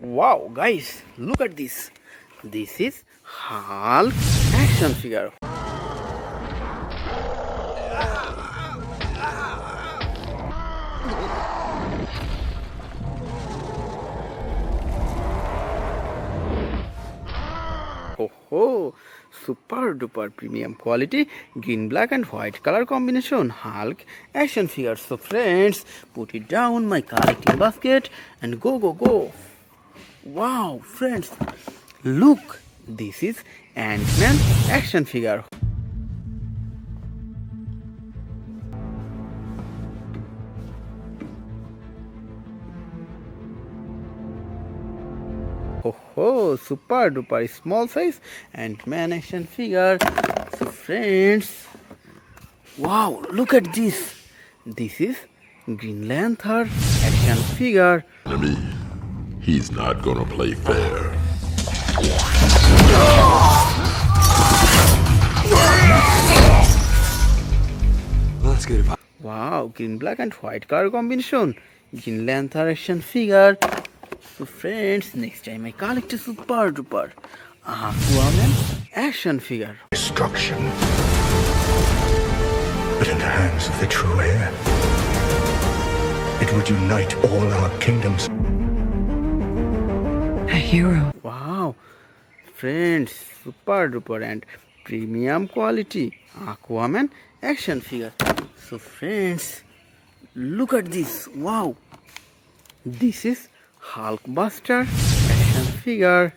Wow, guys, look at this. This is Hulk action figure. Oh, super duper premium quality green, black and white color combination Hulk action figure. So friends, put it down my collecting basket and go. Wow, friends, look, this is Ant-Man action figure. Oh, super duper small size Ant-Man action figure. So friends, wow, look at this. This is Green Lantern action figure. Enemy, he's not gonna play fair. Let's get it. Wow, green, black and white color combination. Green Lantern action figure. So friends, next time I collect a super duper Aquaman action figure. Destruction. But in the hands of the true heir, it would unite all our kingdoms. A hero. Wow, friends, super duper and premium quality Aquaman action figure. So friends, look at this. Wow, this is Hulkbuster action figure.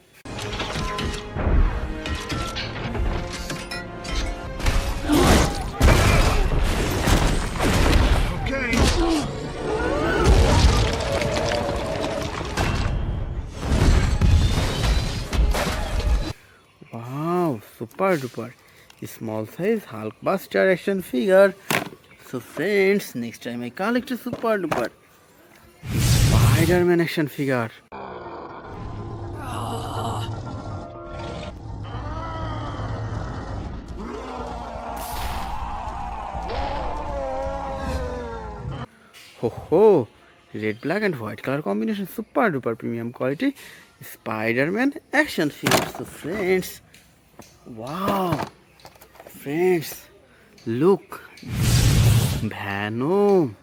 Okay. Wow, super duper small size Hulkbuster action figure. So friends, next time I collect a super duper Spider-Man action figure. Ho, red, black and white color combination, super duper premium quality Spider-Man action figure. So friends, wow, friends, look, Venom.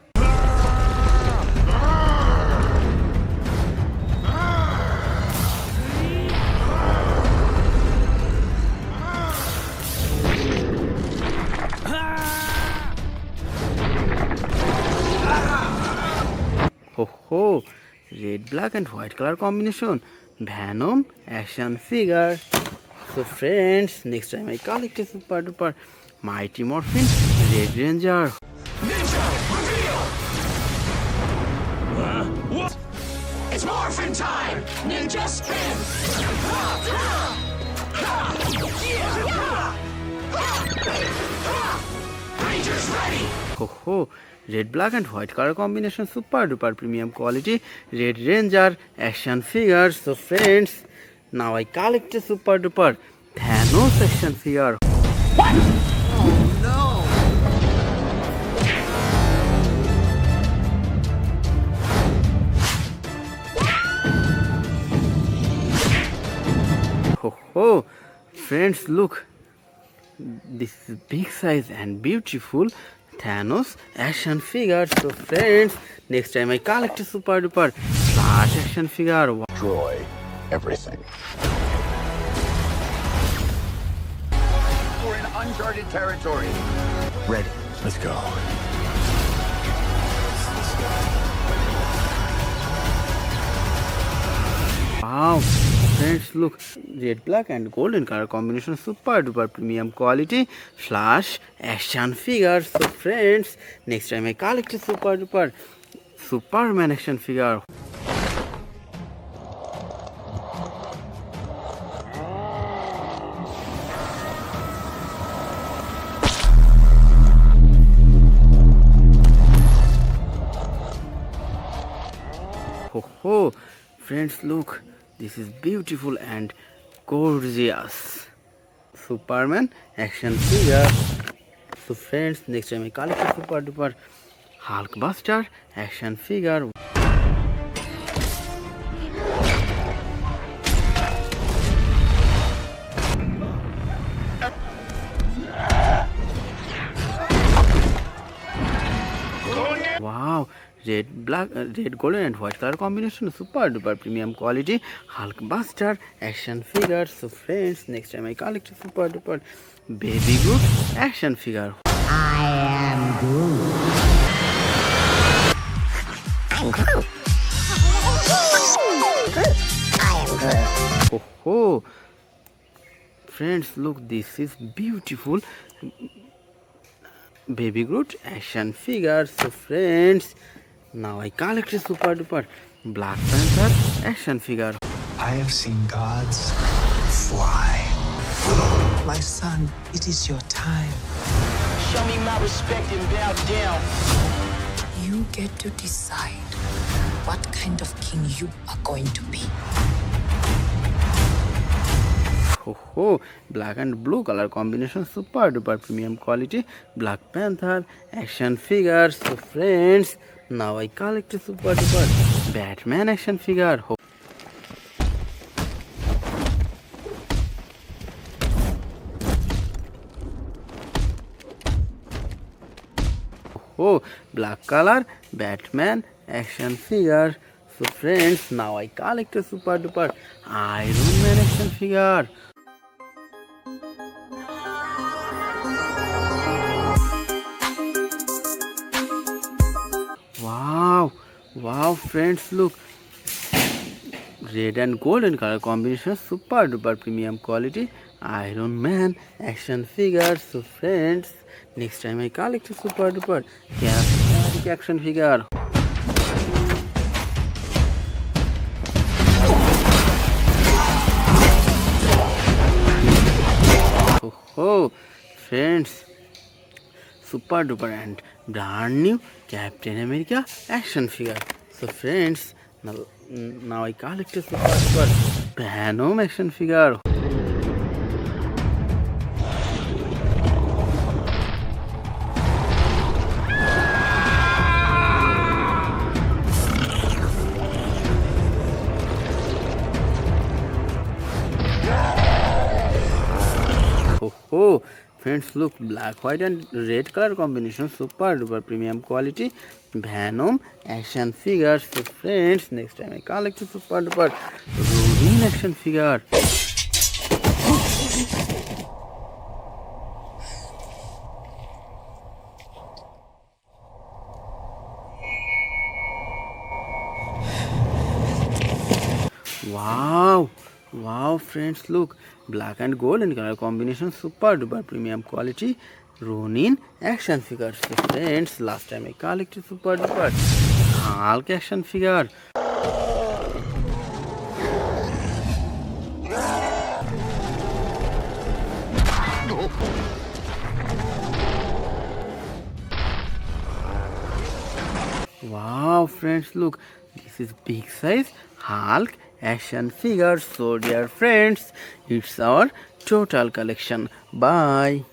Ho, red, black and white color combination Venom action figure. So friends, next time I collect a super duper Mighty Morphin Red Ranger. Ninja, reveal! What? It's morphin' time! Ninja spin! Rangers ready! Ho, red, black and white color combination super duper premium quality Red Ranger action figure. So friends, now I collect a super duper Thanos action figure. What? Oh no! Ho, friends, look, this is big size and beautiful Thanos action figure. So friends, next time I collect a super duper Flash action figure. Destroy everything. We're in uncharted territory. Ready. Let's go. Wow, friends, look, red, black and golden color combination super duper premium quality Flash action figure. So friends, next time I collect a super duper Superman action figure. Ho, friends, look, this is beautiful and gorgeous Superman action figure. So friends, next time I collect a super duper Hulkbuster action figure. red, golden and white color combination, super duper premium quality Hulk Buster action figure. So friends, next time I collect a super duper baby Groot action figure. Oh, oh. Friends, look, this is beautiful baby Groot action figure. So friends, now I collect a super duper Black Panther action figure. I have seen gods fly. My son, it is your time. Show me my respect and bow down. You get to decide what kind of king you are going to be. Oh, oh, black and blue color combination, super duper premium quality Black Panther action figure. So friends, now I collect a super duper Batman action figure. Oh, black color Batman action figure. So friends, now I collect a super duper Iron Man action figure. Wow, friends, look, red and golden color combination, super duper premium quality Iron Man action figure. So friends, next time I collect a super duper Captain action figure. Oh, friends, super duper and brand new Captain America action figure. So friends, now I collect a super duper Venom action figure. Oh, friends, look, black, white and red color combination, super duper premium quality Venom action figure. So friends, next time I collect a super duper Robin action figure. Wow, friends, look, black and golden color combination, super duper premium quality Ronin action figure. So friends, last time I collected super duper Hulk action figure. Wow, friends, look, this is big size Hulk action figure. So dear friends, it's our total collection. Bye.